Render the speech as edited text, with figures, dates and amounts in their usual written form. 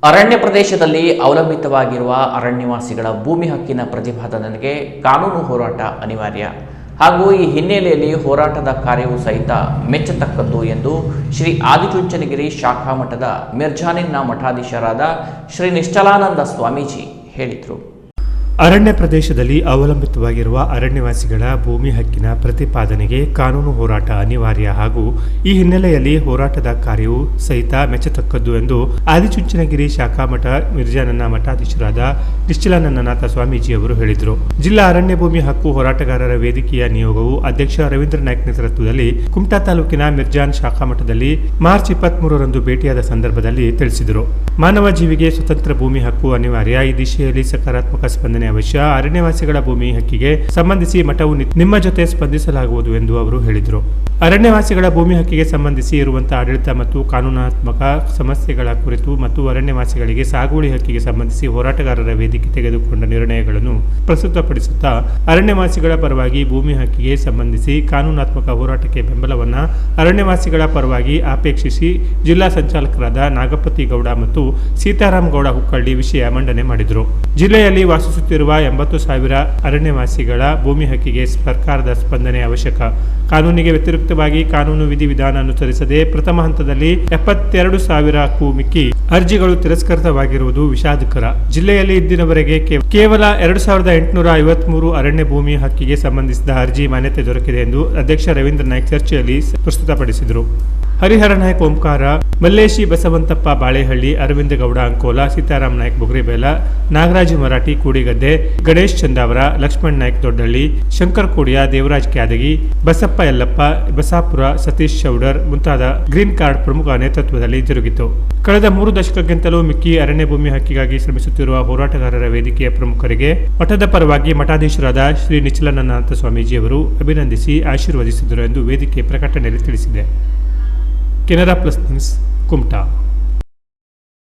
ಅರಣ್ಯ ಪ್ರದೇಶದಲ್ಲಿ ಅವಲಂಬಿತವಾಗಿರುವ ಅರಣ್ಯವಾಸಿಗಳ ಭೂಮಿ ಹಕ್ಕಿನ ಪ್ರತಿಪಾದನೆಗೆ ಕಾನೂನು ಹೋರಾಟ ಅನಿವಾರ್ಯ ಹಾಗೂ ಈ ಹಿನ್ನೆಲೆಯಲ್ಲಿ ಹೋರಾಟದ ಕಾರ್ಯವೂ ಸಹಿತ ಮೆಚ್ಚತಕ್ಕದ್ದು ಎಂದು ಶ್ರೀ ಆದಿಚುಂಚನಗಿರಿ ಶಾಖಾ ಮಠದ ಮಿರ್ಜಾನಿನ್ನ ಮಠಾಧೀಶರಾದ ಶ್ರೀ ನಿಶ್ಚಲಾನಂದ ಸ್ವಾಮೀಜಿ ಹೇಳಿದರು. ಅರಣ್ಯ ಪ್ರದೇಶದಲ್ಲಿ ಅವಲಂಬಿತವಾಗಿರುವ ಅರಣ್ಯವಾಸಿಗಳ ಭೂಮಿ ಹಕ್ಕಿನ ಪ್ರತಿಪಾದನೆಗೆ ಕಾನೂನು ಹೋರಾಟ ಅನಿವಾರ್ಯ ಹಾಗೂ ಈ ಹಿನ್ನೆಲೆಯಲ್ಲಿ ಹೋರಾಟದ ಕಾರ್ಯವೂ ಸಹಿತ ಮೆಚ್ಚತಕ್ಕದ್ದು ಎಂದು ಆದಿಚುಂಚನಗಿರಿ ಶಾಖಾ ಮಠ ಮಿರ್ಜಾನನ್ನ ಮಠಾಧೀಶರಾದ ನಿಶ್ಚಲಾನಂದನಾಥ ಸ್ವಾಮೀಜಿ ಅವರು ಹೇಳಿದರು. ಜಿಲ್ಲಾ ಅರಣ್ಯ ಭೂಮಿ ಹಕ್ಕು ಹೋರಾಟಗಾರರ ವೇದಿಕೆಯ ನಿಯೋಗವು ಅಧ್ಯಕ್ಷ ರವೀಂದ್ರ ನಾಯ್ಕ್ ನೇತೃತ್ವದಲ್ಲಿ ಕುಮಟಾ ತಾಲೂಕಿನ ಮಿರ್ಜಾನ್ ಶಾಖಾ ಮಠದಲ್ಲಿ ಮಾರ್ಚ್ 23ರಂದು ಭೇಟಿಯಾದ ಸಂದರ್ಭದಲ್ಲಿ ತಿಳಿಸಿದರು. ಮಾನವ ಜೀವಿಗೆ ಸ್ವತಂತ್ರ ಭೂಮಿ ಹಕ್ಕು ಅನಿವಾರ್ಯ. ಈ ದಿಶೆಯಲ್ಲಿ ಸಕಾರಾತ್ಮಕ ಸ್ಪಂದನೆ ಅವಶ್ಯ. ಅರಣ್ಯವಾಸಿಗಳ ಭೂಮಿ ಹಕ್ಕಿಗೆ ಸಂಬಂಧಿಸಿ ಮಠವು ನಿಮ್ಮ ಜೊತೆ ಸ್ಪಂದಿಸಲಾಗುವುದು ಎಂದು ಅವರು ಹೇಳಿದರು. ಅರಣ್ಯವಾಸಿಗಳ ಭೂಮಿ ಹಕ್ಕಿಗೆ ಸಂಬಂಧಿಸಿ ಇರುವಂತಹ ಆಡಳಿತ ಮತ್ತು ಕಾನೂನಾತ್ಮಕ ಸಮಸ್ಯೆಗಳ ಕುರಿತು ಮತ್ತು ಅರಣ್ಯವಾಸಿಗಳಿಗೆ ಸಾಗುವಳಿ ಹಕ್ಕಿಗೆ ಸಂಬಂಧಿಸಿ ಹೋರಾಟಗಾರರ ವೇದಿಕೆ ತೆಗೆದುಕೊಂಡ ನಿರ್ಣಯಗಳನ್ನು ಪ್ರಸ್ತುತಪಡಿಸುತ್ತಾ ಅರಣ್ಯವಾಸಿಗಳ ಪರವಾಗಿ ಭೂಮಿ ಹಕ್ಕಿಗೆ ಸಂಬಂಧಿಸಿ ಕಾನೂನಾತ್ಮಕ ಹೋರಾಟಕ್ಕೆ ಬೆಂಬಲವನ್ನ ಅರಣ್ಯವಾಸಿಗಳ ಪರವಾಗಿ ಅಪೇಕ್ಷಿಸಿ ಜಿಲ್ಲಾ ಸಂಚಾಲಕರಾದ ನಾಗಪತಿ ಗೌಡ ಮತ್ತು ಸೀತಾರಾಮ್ ಗೌಡ ಹುಕ್ಕಳ್ಳಿ ವಿಷಯ ಮಂಡನೆ ಮಾಡಿದರು. ಜಿಲ್ಲೆಯಲ್ಲಿ ವಾಸಿಸುತ್ತಿರುವ 80,000 ಅರಣ್ಯವಾಸಿಗಳ ಭೂಮಿ ಹಕ್ಕಿಗೆ ಸರ್ಕಾರದ ಸ್ಪಂದನೆ ಅವಶ್ಯಕ. ಕಾನೂನಿಗೆ ವ್ಯತಿರಿಕ್ತವಾಗಿ ಕಾನೂನು ವಿಧಿವಿಧಾನ ಅನುಸರಿಸದೆ ಪ್ರಥಮ ಹಂತದಲ್ಲಿ 72,000ಕ್ಕೂ ಮಿಕ್ಕಿ ಅರ್ಜಿಗಳು ತಿರಸ್ಕೃತವಾಗಿರುವುದು ವಿಷಾದಕರ. ಜಿಲ್ಲೆಯಲ್ಲಿ ಇದ್ದಿನವರೆಗೆ ಕೇವಲ 2,853 ಅರಣ್ಯ ಭೂಮಿ ಹಕ್ಕಿಗೆ ಸಂಬಂಧಿಸಿದ ಅರ್ಜಿ ಮಾನ್ಯತೆ ದೊರಕಿದೆ ಎಂದು ಅಧ್ಯಕ್ಷ ರವೀಂದ್ರ ನಾಯ್ಕ್ ಚರ್ಚೆಯಲ್ಲಿ ಪ್ರಸ್ತುತಪಡಿಸಿದರು. ಹರಿಹರ ನಾಯ್ಕ್ ಓಂಕಾರ, ಮಲ್ಲೇಶಿ ಬಸವಂತಪ್ಪ ಬಾಳೆಹಳ್ಳಿ, ಅರವಿಂದ ಗೌಡ ಅಂಕೋಲ, ಸೀತಾರಾಮ್ ನಾಯ್ಕ್ ಬುಗ್ರಿಬೇಲ, ನಾಗರಾಜು ಮರಾಠಿ ಕೂಡಿಗದ್ದೆ, ಗಣೇಶ್ ಚಂದಾವರ, ಲಕ್ಷ್ಮಣ್ ನಾಯ್ಕ್ ದೊಡ್ಡಳ್ಳಿ, ಶಂಕರ್ ಕೋಡಿಯಾ, ದೇವರಾಜ್ ಕ್ಯಾದಗಿ, ಬಸಪ್ಪ ಯಲ್ಲಪ್ಪ, ಬಸಾಪುರ, ಸತೀಶ್ ಚೌಡರ್ ಮುಂತಾದ ಗ್ರೀನ್ ಕಾರ್ಡ್ ಪ್ರಮುಖ ನೇತೃತ್ವದಲ್ಲಿ ಜರುಗಿತು. ಕಳೆದ 3 ದಶಕಕ್ಕಿಂತಲೂ ಮಿಕ್ಕಿ ಅರಣ್ಯ ಭೂಮಿ ಹಕ್ಕಿಗಾಗಿ ಶ್ರಮಿಸುತ್ತಿರುವ ಹೋರಾಟಗಾರರ ವೇದಿಕೆಯ ಪ್ರಮುಖರಿಗೆ ಮಠದ ಪರವಾಗಿ ಮಠಾಧೀಶರಾದ ಶ್ರೀ ನಿಶ್ಚಲಾನಂದನಾಥ ಸ್ವಾಮೀಜಿಯವರು ಅಭಿನಂದಿಸಿ ಆಶೀರ್ವದಿಸಿದರು ಎಂದು ವೇದಿಕೆ ಪ್ರಕಟಣೆಯಲ್ಲಿ ತಿಳಿಸಿದೆ. Canara plus news, Kumta.